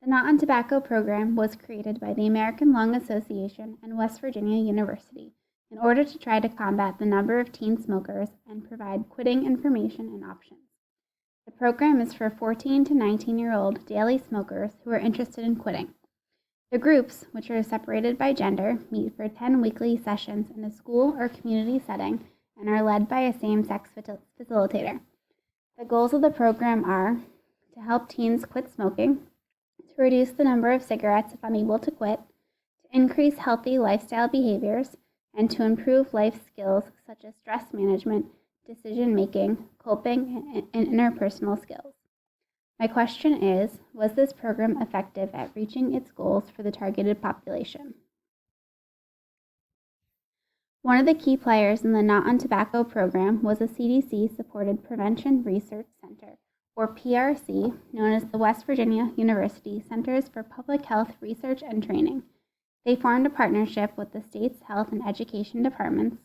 The Not on Tobacco program was created by the American Lung Association and West Virginia University in order to try to combat the number of teen smokers and provide quitting information and options. The program is for 14 to 19-year-old daily smokers who are interested in quitting. The groups, which are separated by gender, meet for 10 weekly sessions in a school or community setting and are led by a same-sex facilitator. The goals of the program are to help teens quit smoking, to reduce the number of cigarettes if unable to quit, to increase healthy lifestyle behaviors, and to improve life skills such as stress management, decision-making, coping, and interpersonal skills. My question is, was this program effective at reaching its goals for the targeted population? One of the key players in the Not on Tobacco program was a CDC-supported Prevention Research Center, or PRC, known as the West Virginia University Centers for Public Health Research and Training. They formed a partnership with the state's health and education departments,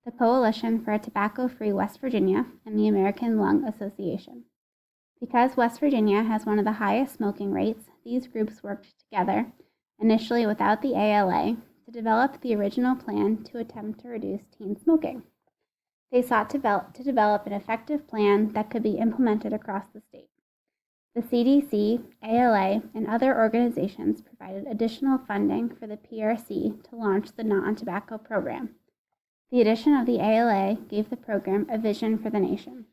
the Coalition for a Tobacco-Free West Virginia, and the American Lung Association. Because West Virginia has one of the highest smoking rates, these groups worked together, initially without the ALA, to develop the original plan to attempt to reduce teen smoking. They sought to develop an effective plan that could be implemented across the state. The CDC, ALA, and other organizations provided additional funding for the PRC to launch the Not on Tobacco program. The addition of the ALA gave the program a vision for the nation.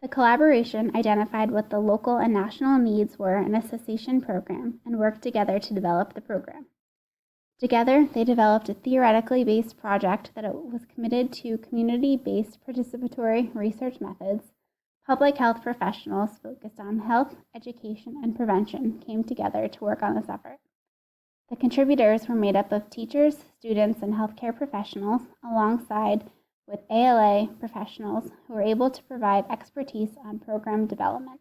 The collaboration identified what the local and national needs were in a cessation program and worked together to develop the program. Together, they developed a theoretically based project that was committed to community-based participatory research methods. Public health professionals focused on health, education, and prevention came together to work on this effort. The contributors were made up of teachers, students, and healthcare professionals, alongside with ALA professionals who were able to provide expertise on program development.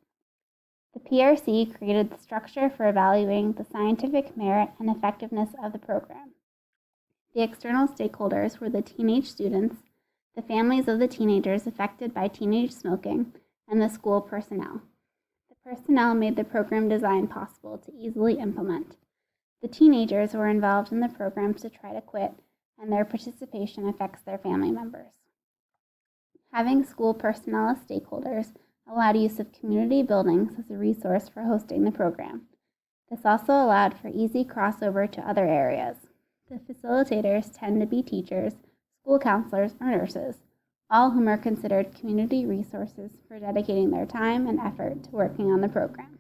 The PRC created the structure for evaluating the scientific merit and effectiveness of the program. The external stakeholders were the teenage students, the families of the teenagers affected by teenage smoking, and the school personnel. The personnel made the program design possible to easily implement. The teenagers were involved in the programs to try to quit, and their participation affects their family members. Having school personnel as stakeholders allowed use of community buildings as a resource for hosting the program. This also allowed for easy crossover to other areas. The facilitators tend to be teachers, school counselors, or nurses, all whom are considered community resources for dedicating their time and effort to working on the program.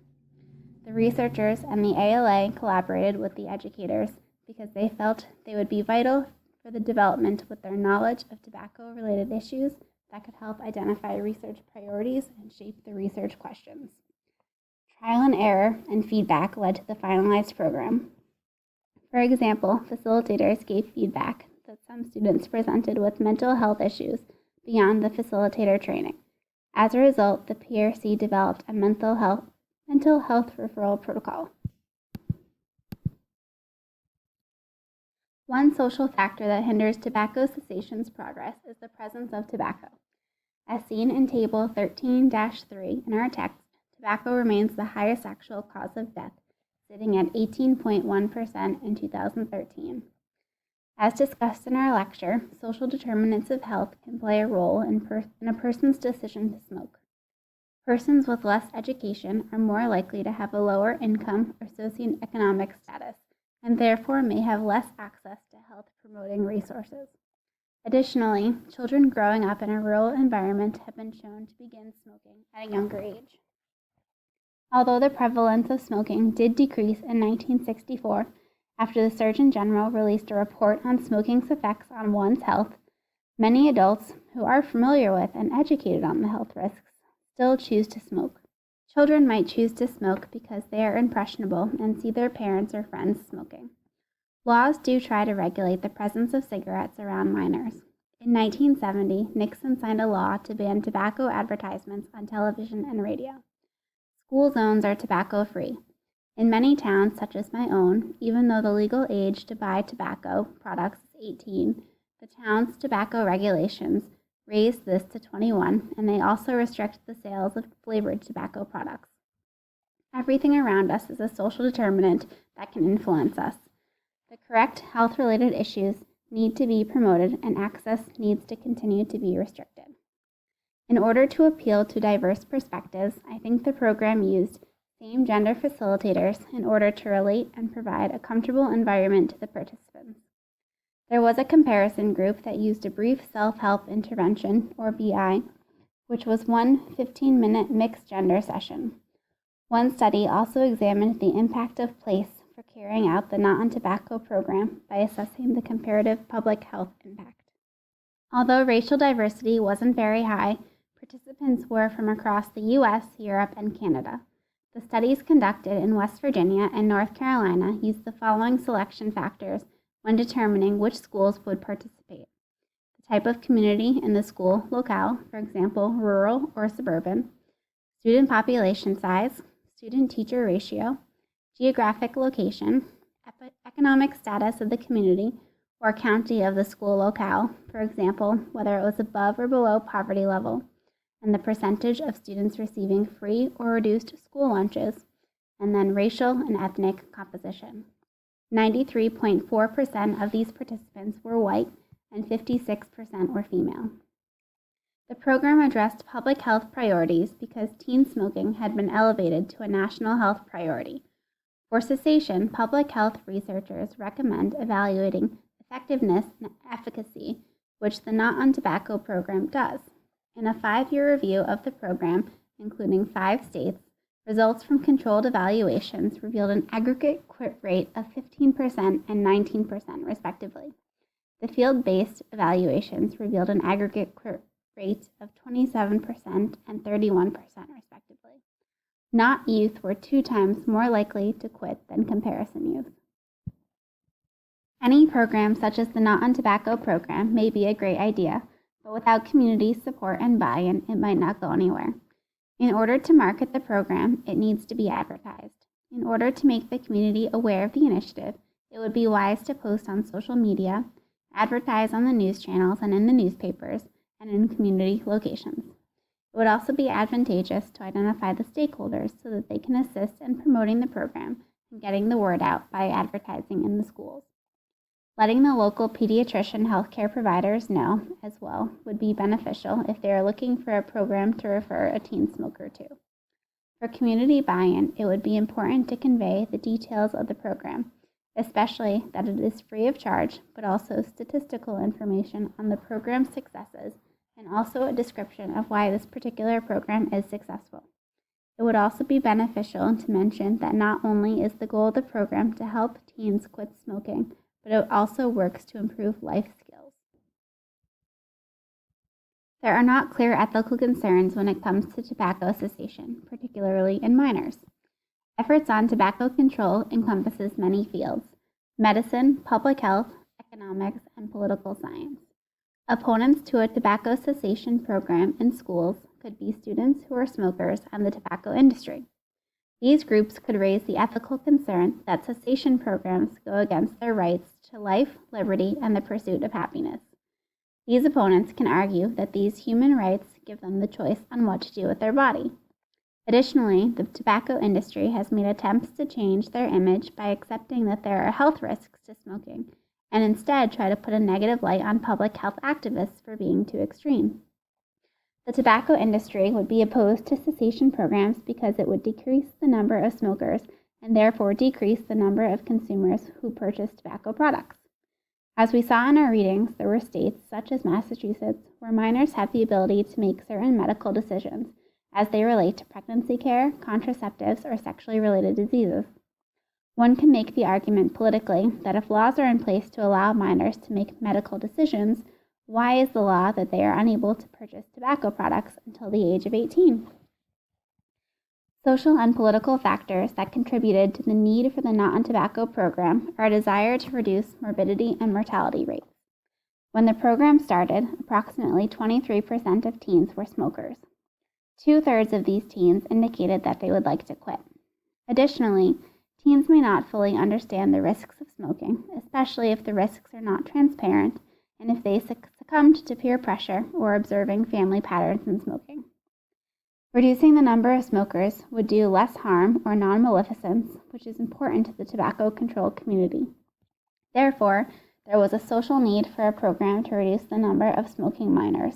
The researchers and the ALA collaborated with the educators because they felt they would be vital for the development with their knowledge of tobacco-related issues that could help identify research priorities and shape the research questions. Trial and error and feedback led to the finalized program. For example, facilitators gave feedback that some students presented with mental health issues beyond the facilitator training. As a result, the PRC developed a mental health referral protocol. One social factor that hinders tobacco cessation's progress is the presence of tobacco. As seen in Table 13-3 in our text, tobacco remains the highest actual cause of death, sitting at 18.1% in 2013. As discussed in our lecture, social determinants of health can play a role in a person's decision to smoke. Persons with less education are more likely to have a lower income or socioeconomic status, and therefore may have less access to health-promoting resources. Additionally, children growing up in a rural environment have been shown to begin smoking at a younger age. Although the prevalence of smoking did decrease in 1964 after the Surgeon General released a report on smoking's effects on one's health, many adults who are familiar with and educated on the health risks still choose to smoke. Children might choose to smoke because they are impressionable and see their parents or friends smoking. Laws do try to regulate the presence of cigarettes around minors. In 1970, Nixon signed a law to ban tobacco advertisements on television and radio. School zones are tobacco-free. In many towns, such as my own, even though the legal age to buy tobacco products is 18, the town's tobacco regulations raised this to 21, and they also restrict the sales of flavored tobacco products. Everything around us is a social determinant that can influence us. The correct health-related issues need to be promoted and access needs to continue to be restricted. In order to appeal to diverse perspectives, I think the program used same-gender facilitators in order to relate and provide a comfortable environment to the participants. There was a comparison group that used a brief self-help intervention, or BI, which was one 15-minute mixed-gender session. One study also examined the impact of place for carrying out the Not on Tobacco program by assessing the comparative public health impact. Although racial diversity wasn't very high, participants were from across the U.S., Europe, and Canada. The studies conducted in West Virginia and North Carolina used the following selection factors when determining which schools would participate: the type of community in the school locale, for example, rural or suburban, student population size, student-teacher ratio, geographic location, economic status of the community or county of the school locale, for example, whether it was above or below poverty level, and the percentage of students receiving free or reduced school lunches, and then racial and ethnic composition. 93.4% of these participants were white and 56% were female. The program addressed public health priorities because teen smoking had been elevated to a national health priority. For cessation, public health researchers recommend evaluating effectiveness and efficacy, which the Not on Tobacco program does. In a 5-year review of the program, including 5 states, results from controlled evaluations revealed an aggregate quit rate of 15% and 19%, respectively. The field-based evaluations revealed an aggregate quit rate of 27% and 31%, respectively. Not youth were 2 times more likely to quit than comparison youth. Any program such as the Not on Tobacco program may be a great idea, but without community support and buy-in, it might not go anywhere. In order to market the program, it needs to be advertised. In order to make the community aware of the initiative, it would be wise to post on social media, advertise on the news channels and in the newspapers, and in community locations. It would also be advantageous to identify the stakeholders so that they can assist in promoting the program and getting the word out by advertising in the schools. Letting the local pediatrician healthcare providers know as well would be beneficial if they are looking for a program to refer a teen smoker to. For community buy-in, it would be important to convey the details of the program, especially that it is free of charge, but also statistical information on the program's successes and also a description of why this particular program is successful. It would also be beneficial to mention that not only is the goal of the program to help teens quit smoking, but it also works to improve life skills. There are not clear ethical concerns when it comes to tobacco cessation, particularly in minors. Efforts on tobacco control encompasses many fields: medicine, public health, economics, and political science. Opponents to a tobacco cessation program in schools could be students who are smokers and the tobacco industry. These groups could raise the ethical concern that cessation programs go against their rights to life, liberty, and the pursuit of happiness. These opponents can argue that these human rights give them the choice on what to do with their body. Additionally, the tobacco industry has made attempts to change their image by accepting that there are health risks to smoking, and instead try to put a negative light on public health activists for being too extreme. The tobacco industry would be opposed to cessation programs because it would decrease the number of smokers and therefore decrease the number of consumers who purchase tobacco products. As we saw in our readings, there were states, such as Massachusetts, where minors have the ability to make certain medical decisions as they relate to pregnancy care, contraceptives, or sexually related diseases. One can make the argument politically that if laws are in place to allow minors to make medical decisions, why is the law that they are unable to purchase tobacco products until the age of 18? Social and political factors that contributed to the need for the Not on Tobacco program are a desire to reduce morbidity and mortality rates. When the program started, approximately 23% of teens were smokers. 2/3 of these teens indicated that they would like to quit. Additionally, teens may not fully understand the risks of smoking, especially if the risks are not transparent and if they succumbed to peer pressure or observing family patterns in smoking. Reducing the number of smokers would do less harm or non-maleficence, which is important to the tobacco control community. Therefore, there was a social need for a program to reduce the number of smoking minors.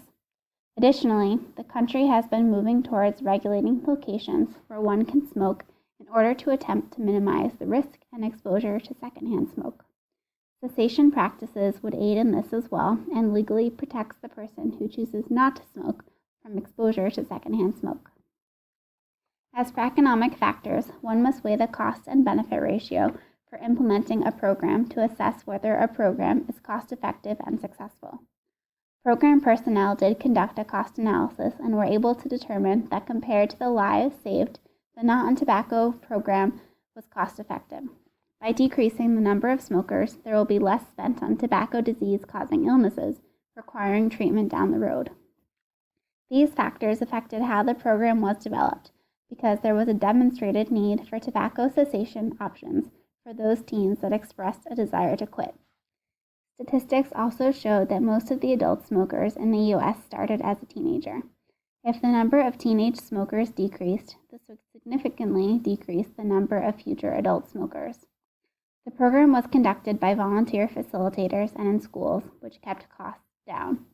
Additionally, the country has been moving towards regulating locations where one can smoke in order to attempt to minimize the risk and exposure to secondhand smoke. Cessation practices would aid in this as well and legally protects the person who chooses not to smoke from exposure to secondhand smoke. As for economic factors, one must weigh the cost and benefit ratio for implementing a program to assess whether a program is cost-effective and successful. Program personnel did conduct a cost analysis and were able to determine that compared to the lives saved, the Not on Tobacco program was cost-effective. By decreasing the number of smokers, there will be less spent on tobacco disease-causing illnesses requiring treatment down the road. These factors affected how the program was developed because there was a demonstrated need for tobacco cessation options for those teens that expressed a desire to quit. Statistics also showed that most of the adult smokers in the U.S. started as a teenager. If the number of teenage smokers decreased, this would significantly decrease the number of future adult smokers. The program was conducted by volunteer facilitators and in schools, which kept costs down.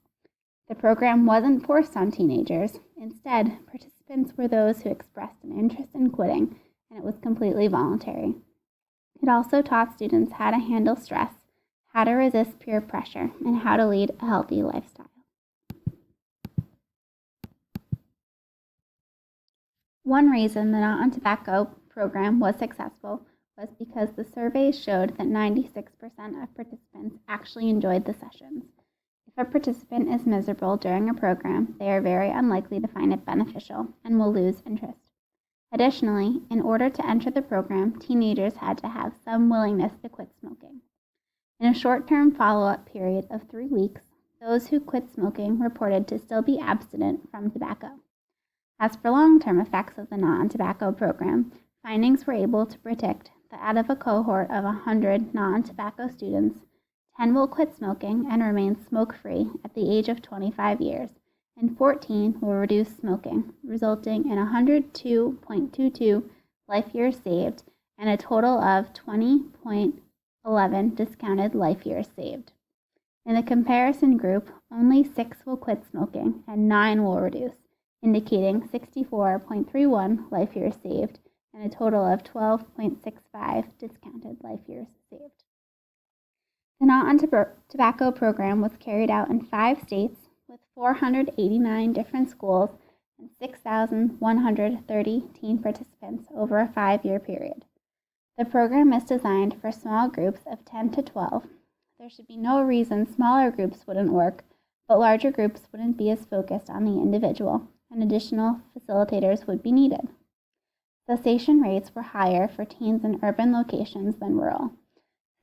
The program wasn't forced on teenagers. Instead, participants were those who expressed an interest in quitting, and it was completely voluntary. It also taught students how to handle stress, how to resist peer pressure, and how to lead a healthy lifestyle. One reason the Not on Tobacco program was successful was because the surveys showed that 96% of participants actually enjoyed the sessions. If a participant is miserable during a program, they are very unlikely to find it beneficial and will lose interest. Additionally, in order to enter the program, teenagers had to have some willingness to quit smoking. In a short-term follow-up period of 3 weeks, those who quit smoking reported to still be abstinent from tobacco. As for long-term effects of the Not on Tobacco program, findings were able to predict that out of a cohort of 100 Not on Tobacco students, 10 will quit smoking and remain smoke-free at the age of 25 years, and 14 will reduce smoking, resulting in 102.22 life years saved and a total of 20.11 discounted life years saved. In the comparison group, only 6 will quit smoking and 9 will reduce, indicating 64.31 life years saved and a total of 12.65 discounted life years saved. The Not on Tobacco program was carried out in 5 states with 489 different schools and 6,130 teen participants over a 5-year period. The program is designed for small groups of 10 to 12. There should be no reason smaller groups wouldn't work, but larger groups wouldn't be as focused on the individual, and additional facilitators would be needed. Cessation rates were higher for teens in urban locations than rural.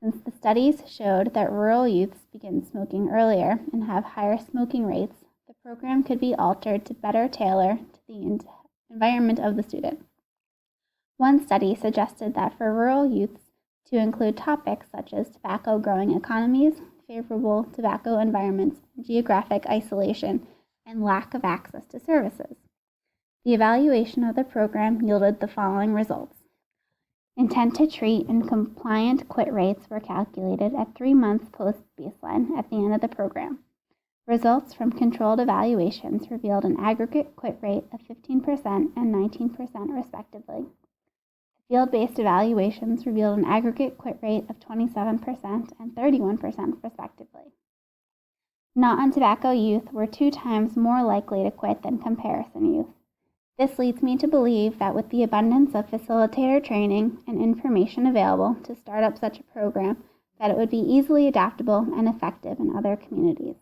Since the studies showed that rural youths begin smoking earlier and have higher smoking rates, the program could be altered to better tailor to the environment of the student. One study suggested that for rural youths to include topics such as tobacco growing economies, favorable tobacco environments, geographic isolation, and lack of access to services. The evaluation of the program yielded the following results. Intent to treat and compliant quit rates were calculated at 3 months post-baseline at the end of the program. Results from controlled evaluations revealed an aggregate quit rate of 15% and 19% respectively. Field-based evaluations revealed an aggregate quit rate of 27% and 31% respectively. Not on Tobacco youth were 2 times more likely to quit than comparison youth. This leads me to believe that with the abundance of facilitator training and information available to start up such a program, that it would be easily adaptable and effective in other communities.